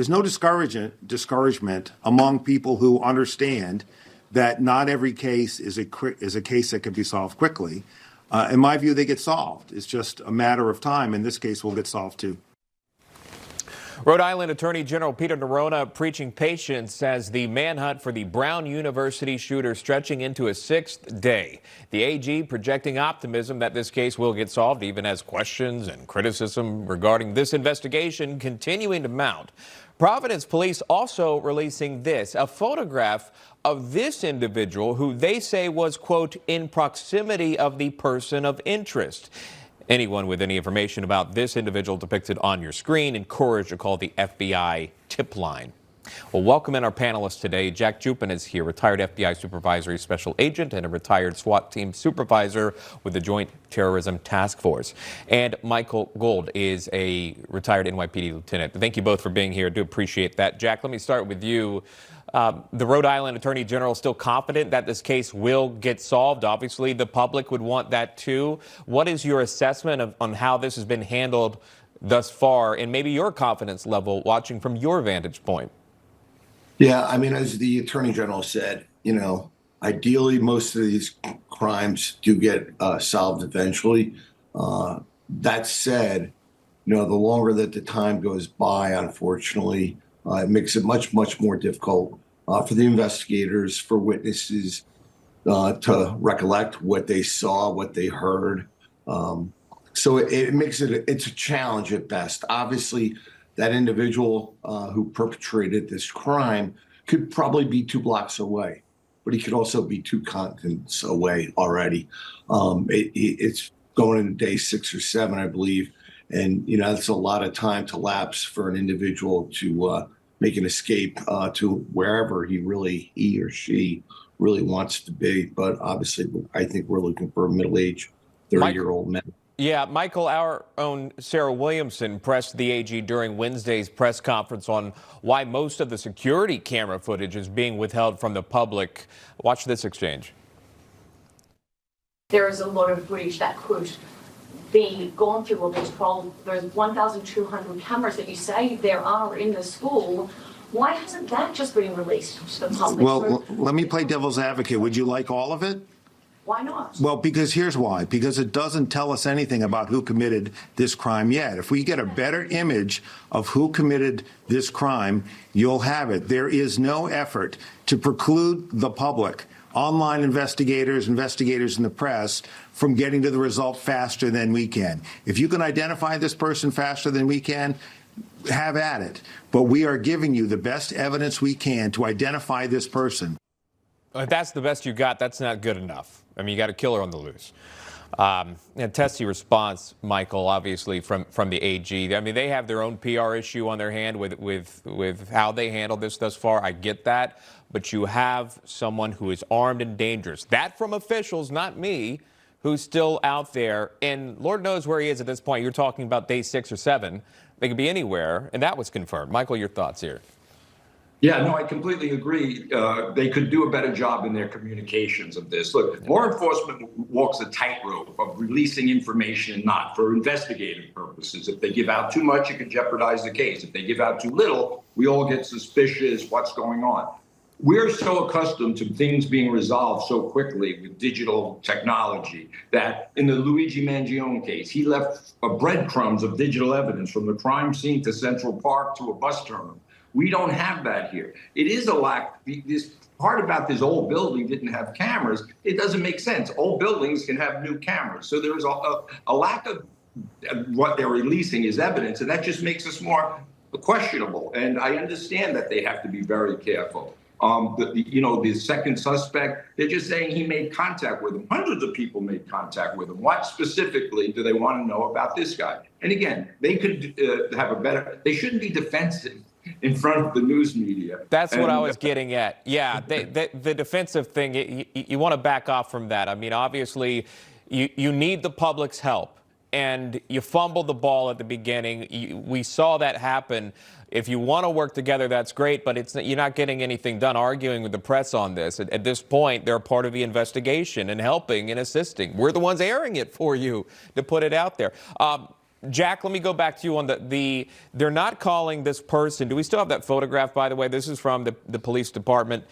there's no discouragement among people who understand that not every case is a case that can be solved quickly. In my view, they get solved. It's just a matter of time. In this case, will get solved too. Rhode Island Attorney General Peter Nerona preaching patience as the manhunt for the Brown University shooter stretching into a 6th day. The AG projecting optimism that this case will get solved, even as questions and criticism regarding this investigation continuing to mount. Providence police also releasing this, a photograph of this individual who they say was, quote, in proximity of the person of interest. Anyone with any information about this individual depicted on your screen, encouraged to call the FBI tip line. Well, welcome in our panelists today. Jack Jupin is here, retired FBI supervisory special agent and a retired SWAT team supervisor with the Joint Terrorism Task Force. And Michael Gold is a retired NYPD lieutenant. Thank you both for being here. I do appreciate that. Jack, let me start with you. The Rhode Island Attorney General is still confident that this case will get solved. Obviously, the public would want that too. What is your assessment on how this has been handled thus far, and maybe your confidence level watching from your vantage point? Yeah, I mean, as the Attorney General said, ideally most of these crimes do get solved eventually. That said, the longer that the time goes by, unfortunately, it makes it much, much more difficult for the investigators, for witnesses to recollect what they saw, what they heard. So it makes it's a challenge at best. Obviously, that individual who perpetrated this crime could probably be 2 blocks away, but he could also be 2 continents away already. It's going into day 6 or 7, I believe. And, that's a lot of time to lapse for an individual to make an escape to wherever he or she really wants to be. But obviously, I think we're looking for a middle-aged 30-year-old man. Yeah, Michael, our own Sarah Williamson pressed the AG during Wednesday's press conference on why most of the security camera footage is being withheld from the public. Watch this exchange. There is a lot of footage that could be gone through or controlled. There's 1,200 cameras that you say there are in the school. Why hasn't that just been released to the public? Well, let me play devil's advocate. Would you like all of it? Why not? Well, because here's why. Because it doesn't tell us anything about who committed this crime yet. If we get a better image of who committed this crime, you'll have it. There is no effort to preclude the public, online investigators in the press, from getting to the result faster than we can. If you can identify this person faster than we can, have at it. But we are giving you the best evidence we can to identify this person. If that's the best you got, that's not good enough. I mean, you got a killer on the loose. A testy response, Michael, obviously, from the AG. I mean, they have their own PR issue on their hand with how they handled this thus far. I get that. But you have someone who is armed and dangerous. That from officials, not me, who's still out there. And Lord knows where he is at this point. You're talking about day 6 or 7. They could be anywhere. And that was confirmed. Michael, your thoughts here. Yeah, no, I completely agree. They could do a better job in their communications of this. Look, law enforcement walks a tightrope of releasing information not for investigative purposes. If they give out too much, it could jeopardize the case. If they give out too little, we all get suspicious. What's going on? We're so accustomed to things being resolved so quickly with digital technology that in the Luigi Mangione case, he left breadcrumbs of digital evidence from the crime scene to Central Park to a bus terminal. We don't have that here. It is a lack. This part about this old building didn't have cameras. It doesn't make sense. Old buildings can have new cameras. So there is a lack of what they're releasing as evidence, and that just makes us more questionable. And I understand that they have to be very careful. The second suspect, they're just saying he made contact with him. Hundreds of people made contact with him. What specifically do they want to know about this guy? And again, they could have they shouldn't be defensive in front of the news media. That's what I was getting at. Yeah, the defensive thing, you want to back off from that. I mean, obviously, you need the public's help, and you fumbled the ball at the beginning. We saw that happen. If you want to work together, that's great, but you're not getting anything done arguing with the press on this. At this point, they're part of the investigation and helping and assisting. We're the ones airing it for you to put it out there. Jack, let me go back to you on they're not calling this person. Do we still have that photograph, by the way? This is from the police department.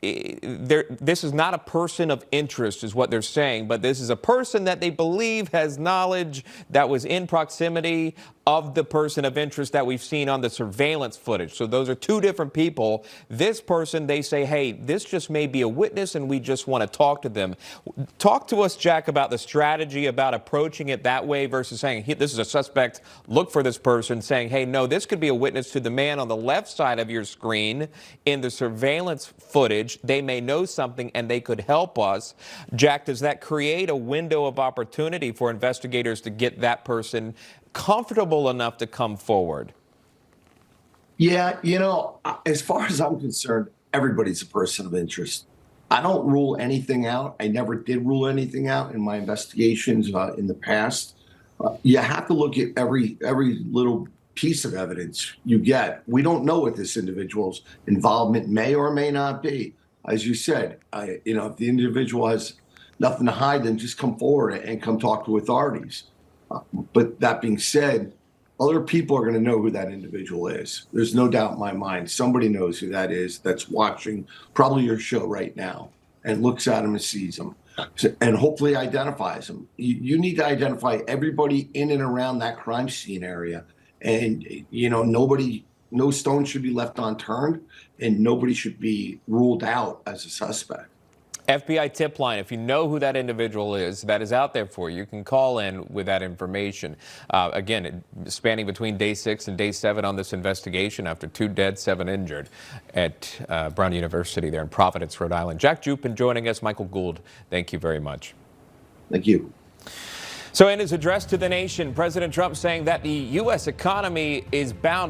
This is not a person of interest, is what they're saying, but this is a person that they believe has knowledge that was in proximity of the person of interest that we've seen on the surveillance footage. So those are two different people. This person, they say, hey, this just may be a witness and we just want to talk to them. Talk to us, Jack, about the strategy about approaching it that way versus saying, this is a suspect, look for this person, saying, hey, no, this could be a witness to the man on the left side of your screen in the surveillance footage. They may know something and they could help us. Jack, does that create a window of opportunity for investigators to get that person comfortable enough to come forward? Yeah, as far as I'm concerned, everybody's a person of interest. I don't rule anything out. I never did rule anything out in my investigations in the past. You have to look at every little piece of evidence you get. We don't know what this individual's involvement may or may not be. As you said, if the individual has nothing to hide, then just come forward and come talk to authorities. But that being said, other people are going to know who that individual is. There's no doubt in my mind. Somebody knows who that is that's watching probably your show right now and looks at him and sees him and hopefully identifies him. You need to identify everybody in and around that crime scene area. And, no stone should be left unturned and nobody should be ruled out as a suspect. FBI tip line, if you know who that individual is that is out there for you, you can call in with that information. Again, spanning between day 6 and day 7 on this investigation after 2 dead, 7 injured at Brown University there in Providence, Rhode Island. Jack Jupin joining us. Michael Gould, thank you very much. Thank you. So in his address to the nation, President Trump saying that the U.S. economy is bound to